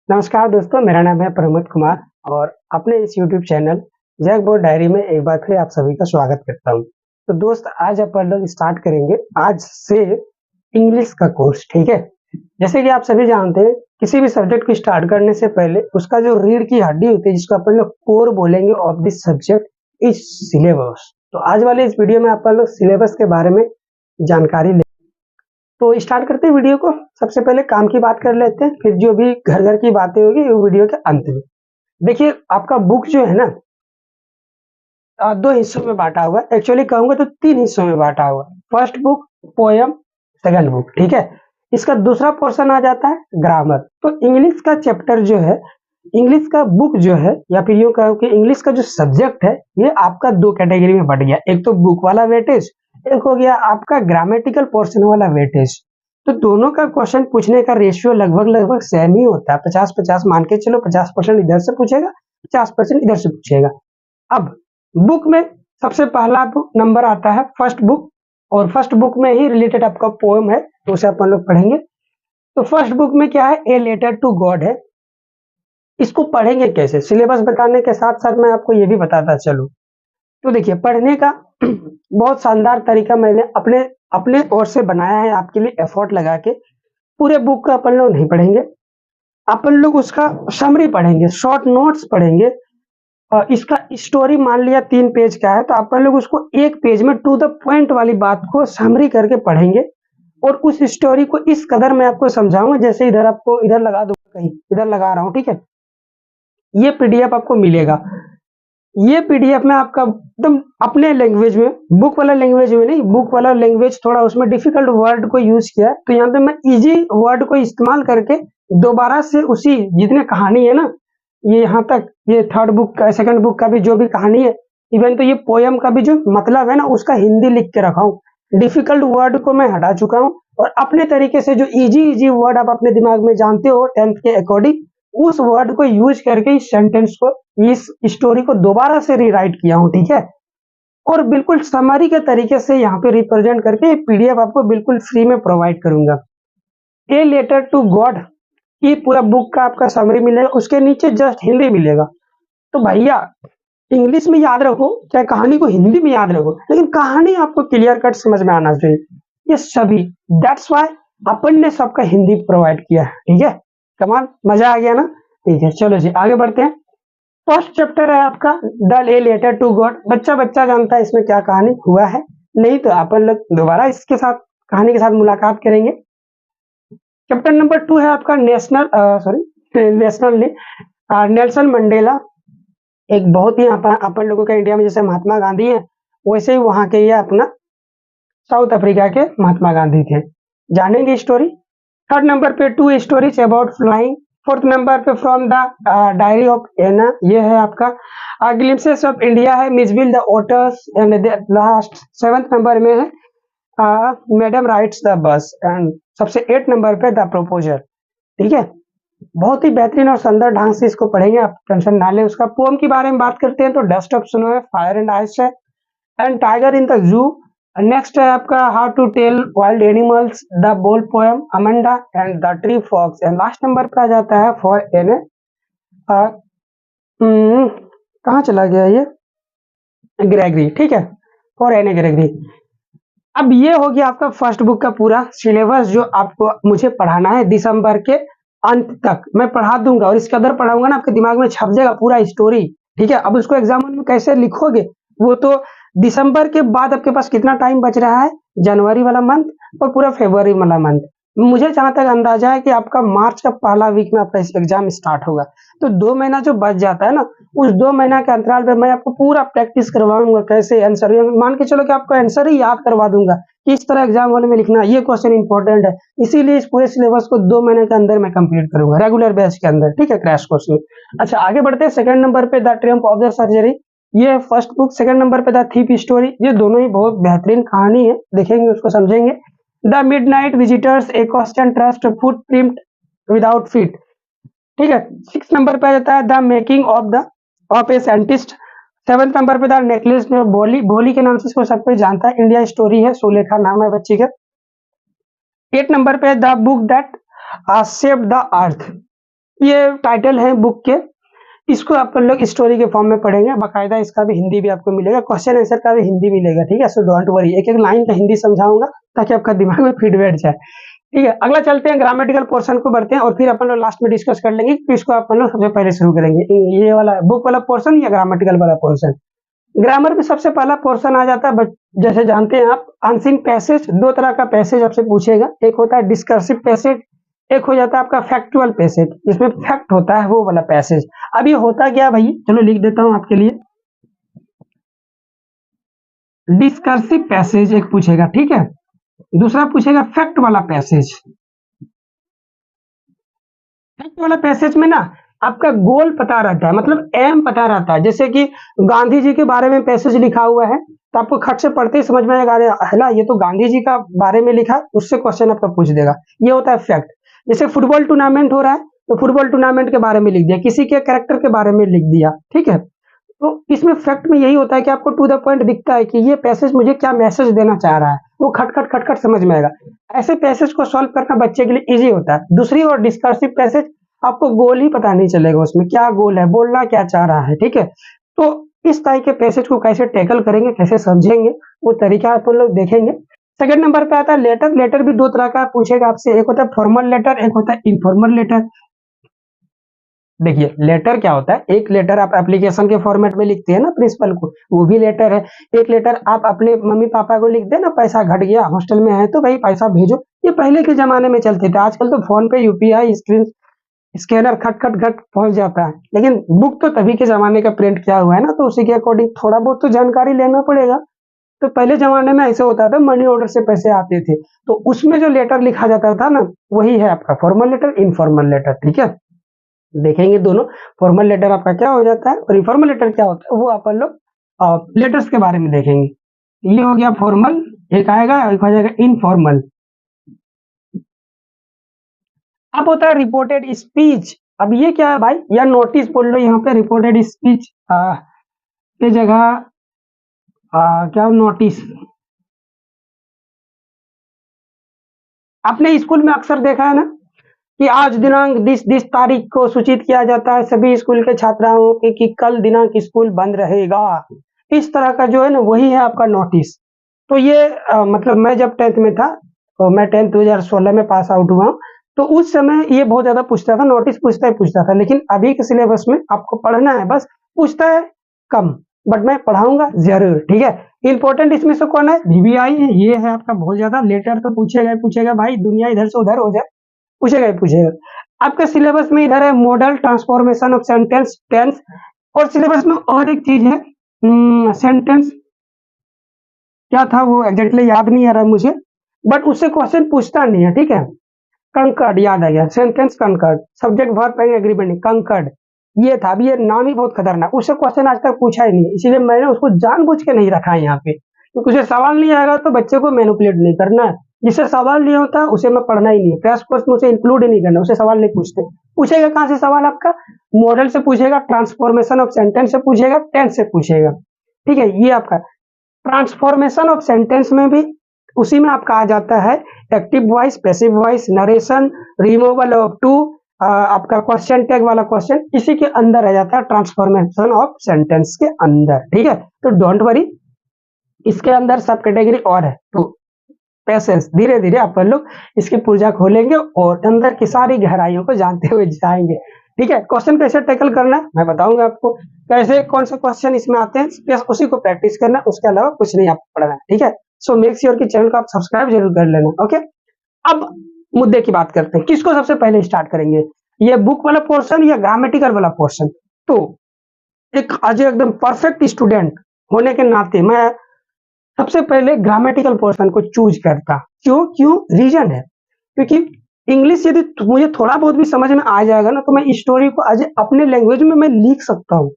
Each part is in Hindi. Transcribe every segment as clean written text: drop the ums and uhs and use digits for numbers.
नमस्कार दोस्तों, मेरा नाम है प्रमोद कुमार और अपने इस YouTube channel JAC board diary में एक बार फिर आप सभी का स्वागत करता हूँ। तो दोस्त आज अपन लोग स्टार्ट करेंगे आज से इंग्लिश का कोर्स, ठीक है? जैसे कि आप सभी जानते हैं, किसी भी सब्जेक्ट को स्टार्ट करने से पहले उसका जो रीढ़ की हड्डी होती है जिसको अपन लोग कोर बोलेंगे of this subject is syllabus. तो आज वाले इस वीडियो में अपन लोग सिलेबस के बारे में जानकारी ले तो स्टार्ट करते हैं वीडियो को। सबसे पहले काम की बात कर लेते हैं, फिर जो भी घर घर की बातें होगी वो वीडियो के अंत में। देखिए आपका बुक जो है ना, दो हिस्सों में बांटा हुआ है। एक्चुअली कहूंगा तो तीन हिस्सों में बांटा हुआ है। First book poem, second book, ठीक है। इसका दूसरा पोर्शन आ जाता है ग्रामर। तो इंग्लिश का चैप्टर जो है, इंग्लिश का बुक जो है, या फिर यूं कहो कि इंग्लिश का जो सब्जेक्ट है, ये आपका दो कैटेगरी में बढ़ गया। एक तो बुक वाला वेटेज, एक हो गया आपका ग्रामेटिकल पोर्शन वाला वेटेज। तो दोनों का क्वेश्चन पूछने का रेशियो लगभग लगभग सेम ही होता है। 50-50 मान के चलो, 50% इधर से पूछेगा, 50% इधर से पूछेगा। अब बुक में सबसे पहला नंबर आता है फर्स्ट बुक, और फर्स्ट बुक में ही रिलेटेड आपका पोएम है, तो उसे अपन लोग पढ़ेंगे। तो फर्स्ट बुक में क्या है, ए लेटर टू गॉड है। इसको पढ़ेंगे कैसे, सिलेबस बताने के साथ साथ मैं आपको ये भी बताता चलूं। तो देखिए पढ़ने का बहुत शानदार तरीका मैंने अपने अपने ओर से बनाया है आपके लिए, एफर्ट लगा के। पूरे बुक का अपन लोग नहीं पढ़ेंगे, अपन लोग उसका समरी पढ़ेंगे, शॉर्ट नोट्स पढ़ेंगे। और इसका स्टोरी मान लिया 3 पेज का है, तो अपन लोग उसको एक पेज में टू द पॉइंट वाली बात को समरी करके पढ़ेंगे। और उस स्टोरी को इस कदर मैं आपको समझाऊंगा, जैसे इधर आपको इधर लगा दूंगा, कहीं इधर लगा रहा हूँ, ठीक है। ये पीडीएफ आपको मिलेगा। ये पीडीएफ में आपका एकदम अपने लैंग्वेज में, बुक वाला लैंग्वेज में नहीं, बुक वाला लैंग्वेज थोड़ा उसमें डिफिकल्ट वर्ड को यूज किया है, तो यहाँ पे मैं इजी वर्ड को इस्तेमाल करके दोबारा से उसी जितने कहानी है ना, ये यहाँ तक, ये थर्ड बुक का, सेकंड बुक का भी जो भी कहानी है, इवन तो ये पोयम का भी जो मतलब है ना, उसका हिंदी लिख के रखा हूँ। डिफिकल्ट वर्ड को मैं हटा चुका हूँ, और अपने तरीके से जो इजी इजी वर्ड आप अपने दिमाग में जानते हो 10th के अकॉर्डिंग, उस वर्ड को यूज करके इस सेंटेंस को, इस स्टोरी को दोबारा से रीराइट किया हूँ, ठीक है। और बिल्कुल समरी के तरीके से यहाँ पे रिप्रेजेंट करके पीडीएफ आपको बिल्कुल फ्री में प्रोवाइड करूंगा। ए लेटर टू गॉड, ये पूरा बुक का आपका समरी मिलेगा, उसके नीचे जस्ट हिंदी मिलेगा। तो भैया इंग्लिश में याद रखो, चाहे कहानी को हिंदी में याद रखो, लेकिन कहानी आपको क्लियर कट समझ में आना चाहिए। ये सभी, दैट्स वाई अपन ने सबका हिंदी प्रोवाइड किया है, ठीक है। कमाल, मजा आ गया ना? ठीक है, चलो जी आगे बढ़ते हैं। फर्स्ट चैप्टर है आपका the A letter to God. बच्चा बच्चा जानता है इसमें क्या कहानी हुआ है, नहीं तो अपन लोग दोबारा इसके साथ कहानी के साथ मुलाकात करेंगे। चैप्टर नंबर 2 है आपका नेशनल, नेशनल ने नेल्सन मंडेला। एक बहुत ही अपन लोगों का इंडिया में जैसे महात्मा गांधी है, वैसे ही वहां के ये अपना साउथ अफ्रीका के महात्मा गांधी थे। जानेंगे स्टोरी। थर्ड नंबर पे 2 stories about flying. Fourth number पे from the diary of Anne, ये है आपका ग्लिम्पसेस ऑफ इंडिया है, Mijbil the otters. And last 7th number में है madam rides the bus. And सबसे 8 नंबर पे द प्रपोजल, ठीक है। बहुत ही बेहतरीन और सुंदर ढंग से इसको पढ़ेंगे, आप टेंशन ना लें। उसका पोम की बारे में बात करते हैं तो डस्ट ऑफ स्नो है, फायर एंड आइस है, and tiger in the zoo. Next है आपका how to tell wild animals, the ball poem Amanda and the tree fox. And last number पे आ जाता है फॉर एन कहाँ चला गया ये, ग्रेगरी, ठीक है, फॉर एन ग्रेगरी। अब ये हो गया आपका फर्स्ट बुक का पूरा सिलेबस, जो आपको मुझे पढ़ाना है दिसंबर के अंत तक मैं पढ़ा दूंगा। और इसके अंदर पढ़ाऊंगा ना, आपके दिमाग में छप जाएगा पूरा स्टोरी, ठीक है। अब उसको एग्जाम में कैसे लिखोगे वो तो दिसंबर के बाद आपके पास कितना टाइम बच रहा है, जनवरी वाला मंथ और पूरा फरवरी वाला मंथ। मुझे जहां तक अंदाजा है कि आपका मार्च का पहला वीक में आपका एग्जाम स्टार्ट होगा। तो 2 महीना जो बच जाता है ना, उस 2 महीना के अंतराल पे मैं आपको पूरा प्रैक्टिस करवाऊंगा, कैसे आंसर, मान के चलो कि आपको आंसर ही याद करवा दूंगा, किस तरह एग्जाम हॉल में लिखना, ये क्वेश्चन इंपॉर्टेंट है। इसीलिए इस पूरे सिलेबस को 2 महीने के अंदर मैं कंप्लीट करूंगा, रेगुलर बैच के अंदर, ठीक है, क्रैश कोर्स में। अच्छा आगे बढ़ते हैं। सेकंड नंबर पे the Triumph of the surgery, ये फर्स्ट बुक। सेकंड नंबर पे द थीफ स्टोरी, ये दोनों ही बहुत बेहतरीन कहानी है, देखेंगे उसको समझेंगे। The midnight visitors, a constant trust, footprint without feet, ठीक है। 6 नंबर पे आ जाता है the making of a scientist. 7th number पे द नेकलेस में भोली, भोली के नाम से इसको सब कोई जानता है, इंडिया स्टोरी है, सुलेखा नाम है बच्ची का। 8 नंबर पे the book that saved the earth, ये टाइटल है बुक के। इसको अपन लोग स्टोरी के फॉर्म में पढ़ेंगे, बाकायदा इसका भी हिंदी भी आपको मिलेगा, क्वेश्चन आंसर का भी हिंदी मिलेगा, ठीक है। सो डोंट वरी, एक एक लाइन का हिंदी समझाऊंगा ताकि आपका दिमाग में फिट बैठ जाए, ठीक है। अगला चलते हैं, ग्रामेटिकल पोर्शन को बढ़ते हैं और फिर अपन लोग लास्ट में डिस्कस कर लेंगे कि इसको अपन लोग सबसे पहले शुरू करेंगे, ये वाला बुक वाला पोर्शन या ग्रामेटिकल वाला पोर्शन। ग्रामर में सबसे पहला पोर्शन आ जाता है, जैसे जानते हैं आप, आंसरिंग पैसेज। दो तरह का पैसेज आपसे पूछेगा, एक होता है डिस्कर्सिव पैसेज, एक हो जाता है आपका फैक्चुअल पैसेज, जिसमें फैक्ट होता है वो वाला पैसेज। अब ये होता क्या भाई, चलो लिख देता हूं आपके लिए। डिस्कर्सिव पैसेज एक पूछेगा, ठीक है, दूसरा पूछेगा फैक्ट वाला पैसेज। फैक्ट वाला पैसेज में ना आपका गोल पता रहता है, मतलब एम पता रहता है। जैसे कि गांधी जी के बारे में पैसेज लिखा हुआ है तो आपको खट से पढ़ते ही समझ में आएगा, अरे है ना, ये तो गांधी जी का बारे में लिखा, उससे क्वेश्चन आपका पूछ देगा। ये होता है फैक्ट। जैसे फुटबॉल टूर्नामेंट हो रहा है तो फुटबॉल टूर्नामेंट के बारे में लिख दिया, किसी के कैरेक्टर के बारे में लिख दिया, ठीक है। तो इसमें फैक्ट में यही होता है कि आपको टू द पॉइंट दिखता है कि ये पैसेज मुझे क्या मैसेज देना चाह रहा है, वो खटखट खटखट समझ में आएगा। ऐसे पैसेज को सॉल्व करना बच्चे के लिए इजी होता है। दूसरी और डिस्कर्सिव पैसेज, आपको गोल ही पता नहीं चलेगा उसमें क्या गोल है, बोलना क्या चाह रहा है, ठीक है। तो इस तरह के पैसेज को कैसे टैकल करेंगे, कैसे समझेंगे, वो तरीका अपन लोग देखेंगे। सेकंड नंबर पे आता है लेटर। लेटर भी दो तरह का पूछेगा आपसे, एक होता है फॉर्मल लेटर, एक होता है इनफॉर्मल लेटर। देखिए लेटर क्या होता है, एक लेटर आप एप्लीकेशन के फॉर्मेट में लिखते हैं ना प्रिंसिपल को, वो भी लेटर है। एक लेटर आप अपने मम्मी पापा को लिख दे ना, पैसा घट गया, हॉस्टल में है तो भाई पैसा भेजो, ये पहले के जमाने में चलते थे। आजकल तो फोन पे यूपीआई स्क्रीन स्कैनर खट खट खट पहुंच जाता है, लेकिन बुक तो तभी के जमाने का प्रिंट किया हुआ है ना, तो उसी के अकॉर्डिंग थोड़ा बहुत तो जानकारी लेना पड़ेगा। तो पहले जमाने में ऐसे होता था, मनी ऑर्डर से पैसे आते थे, तो उसमें जो लेटर लिखा जाता था ना, वही है आपका फॉर्मल लेटर, इनफॉर्मल लेटर, ठीक है। देखेंगे दोनों, फॉर्मल लेटर आपका क्या हो जाता है और इनफॉर्मल लेटर क्या होता है, वो अपन लोग लेटर्स के बारे में देखेंगे। ये हो गया फॉर्मल, एक आएगा, एक हो जाएगा इनफॉर्मल। अब होता है रिपोर्टेड स्पीच। अब ये क्या है भाई, या नोटिस बोल लो यहाँ पे, रिपोर्टेड स्पीच के जगह क्या नोटिस। आपने स्कूल में अक्सर देखा है ना कि आज दिनांक दिस तारीख को सूचित किया जाता है सभी स्कूल के छात्राओं कि कल दिनांक स्कूल बंद रहेगा। इस तरह का जो है ना, वही है आपका नोटिस। तो ये मतलब मैं जब 10th में था, तो मैं 10th 2016 में पास आउट हुआ, तो उस समय ये बहुत ज्यादा पूछता था, नोटिस पूछता था। लेकिन अभी के सिलेबस में आपको पढ़ना है बस, पूछता है कम, बट मैं पढ़ाऊंगा जरूर, ठीक है। इंपॉर्टेंट इसमें से कौन है, वीवीआई है, ये है आपका बहुत ज्यादा। लेटर तो पूछेगा ही पूछेगा भाई, दुनिया इधर से उधर हो जाए, पूछेगा ही पूछेगा। आपके सिलेबस में इधर है model transformation of sentence, tense, और सिलेबस में और एक चीज है, सेंटेंस क्या था वो एग्जैक्टली याद नहीं आ रहा मुझे, बट उससे क्वेश्चन पूछता नहीं है, ठीक है। कंकर्ड याद आ गया, sentence conquered, subject verb and agreement, conquered ये था। अभी ये नाम ही बहुत खतरनाक, उससे क्वेश्चन आज तक पूछा ही नहीं, इसीलिए मैंने उसको जानबूझ के नहीं रखा है यहाँ पे, क्योंकि उसे सवाल नहीं आएगा तो बच्चे को मैनिपुलेट नहीं करना है। जिससे सवाल नहीं होता उसे मैं पढ़ना ही नहीं है, क्रैश कोर्स में उसे इंक्लूड ही नहीं करना, उसे सवाल नहीं पूछते। पूछेगा कहाँ से सवाल आपका, मॉडल से पूछेगा, ट्रांसफॉर्मेशन ऑफ सेंटेंस से पूछेगा, टेंस से पूछेगा, ठीक है। ये आपका ट्रांसफॉर्मेशन ऑफ सेंटेंस में भी उसी में आपका आ जाता है active voice, passive voice, narration, removal of too, आपका क्वेश्चन टैग वाला क्वेश्चन इसी के अंदर आ जाता है, ट्रांसफॉर्मेशन ऑफ सेंटेंस के अंदर, ठीक है। तो डोंट वरी, इसके अंदर सब कैटेगरी और है, तो पेशेंस, धीरे धीरे अपन लोग इसकी पूजा खोलेंगे और अंदर की सारी गहराइयों को जानते हुए जाएंगे, ठीक है। क्वेश्चन कैसे टैकल करना है मैं बताऊंगा आपको, कैसे कौन से क्वेश्चन इसमें आते हैं, बस उसी को प्रैक्टिस करना, उसके अलावा कुछ नहीं आपको पढ़ना है, ठीक है। सो मेक श्योर कि चैनल को आप सब्सक्राइब जरूर कर लेना, ओके। अब मुद्दे की बात करते हैं, किसको सबसे पहले स्टार्ट करेंगे, ये बुक वाला पोर्शन या ग्रामेटिकल वाला पोर्शन। तो एक आज एकदम परफेक्ट स्टूडेंट होने के नाते मैं सबसे पहले ग्रामेटिकल पोर्शन को चूज करता। क्यों रीजन है, क्योंकि इंग्लिश यदि मुझे थोड़ा बहुत भी समझ में आ जाएगा ना, तो मैं इस स्टोरी को आज अपने लैंग्वेज में मैं लिख सकता हूँ।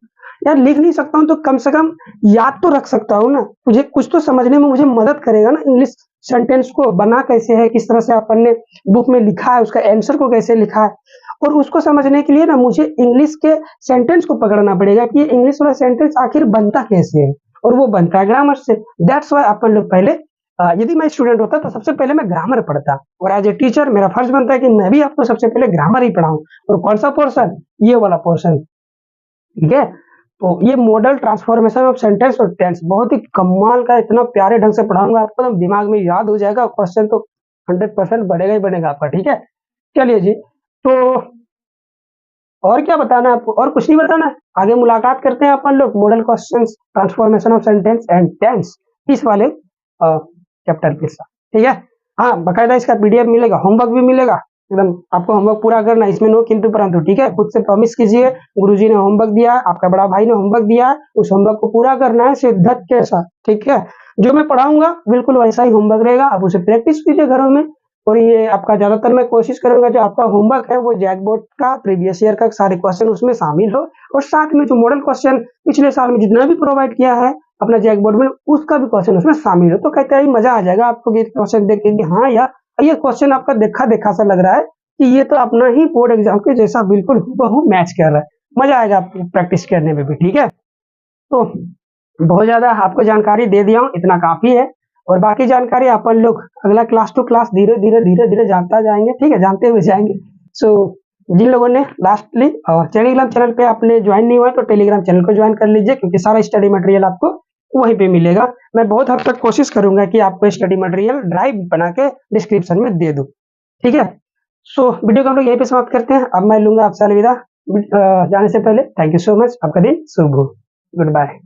यार लिख नहीं सकता हूँ तो कम से कम याद तो रख सकता हूँ ना, मुझे कुछ तो समझने में मुझे मदद करेगा ना। इंग्लिश सेंटेंस को बना कैसे है, किस तरह से अपन ने बुक में लिखा है, उसका आंसर को कैसे लिखा है, और उसको समझने के लिए ना मुझे इंग्लिश के सेंटेंस को पकड़ना पड़ेगा कि ये इंग्लिश वाला सेंटेंस आखिर बनता कैसे है, और वो बनता है ग्रामर से। दैट्स वाई अपन लोग पहले यदि मैं स्टूडेंट होता तो सबसे पहले मैं ग्रामर पढ़ता, और एज ए टीचर मेरा फर्ज बनता है कि मैं भी आपको सबसे पहले ग्रामर ही पढ़ाऊं। और कौन सा पोर्शन? ये वाला पोर्शन, ठीक है। तो ये मॉडल ट्रांसफॉर्मेशन ऑफ सेंटेंस और टेंस बहुत ही कमाल का, इतना प्यारे ढंग से पढ़ाऊंगा आपको, तो दिमाग में याद हो जाएगा, क्वेश्चन तो 100% बढ़ेगा ही बढ़ेगा आपका, ठीक है। चलिए जी, तो और क्या बताना है आपको? और कुछ नहीं बताना है। आगे मुलाकात करते हैं अपन लोग model questions, transformation of sentence and tense, इस वाले चैप्टर के साथ, ठीक है। हाँ, बकायदा इसका पीडीएफ मिलेगा, होमवर्क भी मिलेगा, एकदम आपको होमवर्क पूरा करना है, इसमें नो किंतु परंतु, ठीक है। खुद से प्रॉमिस कीजिए, गुरुजी ने होमवर्क दिया है, आपका बड़ा भाई ने होमवर्क दिया है, उस होमवर्क को पूरा करना है शिद्दत के साथ, ठीक है। जो मैं पढ़ाऊंगा बिल्कुल वैसा ही होमवर्क रहेगा, आप उसे प्रैक्टिस कीजिए घरों में। और ये आपका ज्यादातर मैं कोशिश करूंगा जो आपका होमवर्क है वो जैक बोर्ड का प्रीवियस ईयर का सारे क्वेश्चन उसमें शामिल हो, और साथ में जो मॉडल क्वेश्चन पिछले साल में जितना भी प्रोवाइड किया है अपना जैक बोर्ड में, उसका भी क्वेश्चन उसमें शामिल हो। तो कहते हैं मजा आ जाएगा आपको ये क्वेश्चन देख के कि हाँ यार, ये क्वेश्चन आपका देखा देखा सा लग रहा है कि ये तो अपना ही बोर्ड एग्जाम के जैसा बिल्कुल हूबहू मैच कर रहा है। मजा आएगा आपको प्रैक्टिस करने में भी, ठीक है। तो बहुत ज्यादा आपको जानकारी दे दिया हूँ, इतना काफी है। और बाकी जानकारी अपन लोग अगला क्लास टू क्लास धीरे धीरे धीरे धीरे जानता जाएंगे, ठीक है, जानते हुए जाएंगे। सो जिन लोगों ने लास्टली टेलीग्राम चैनल पे आपने ज्वाइन नहीं हुआ तो टेलीग्राम चैनल को ज्वाइन कर लीजिए, क्योंकि सारा स्टडी मटेरियल आपको वहीं पे मिलेगा। मैं बहुत हद तक कोशिश करूंगा कि आपको स्टडी मटेरियल ड्राइव बना के डिस्क्रिप्शन में दे दूं, ठीक है। सो वीडियो को हम लोग यहीं पे समाप्त करते हैं। अब मैं लूंगा आपसे अलविदा जाने से पहले। थैंक यू सो मच, आपका दिन शुभ हो। Good bye.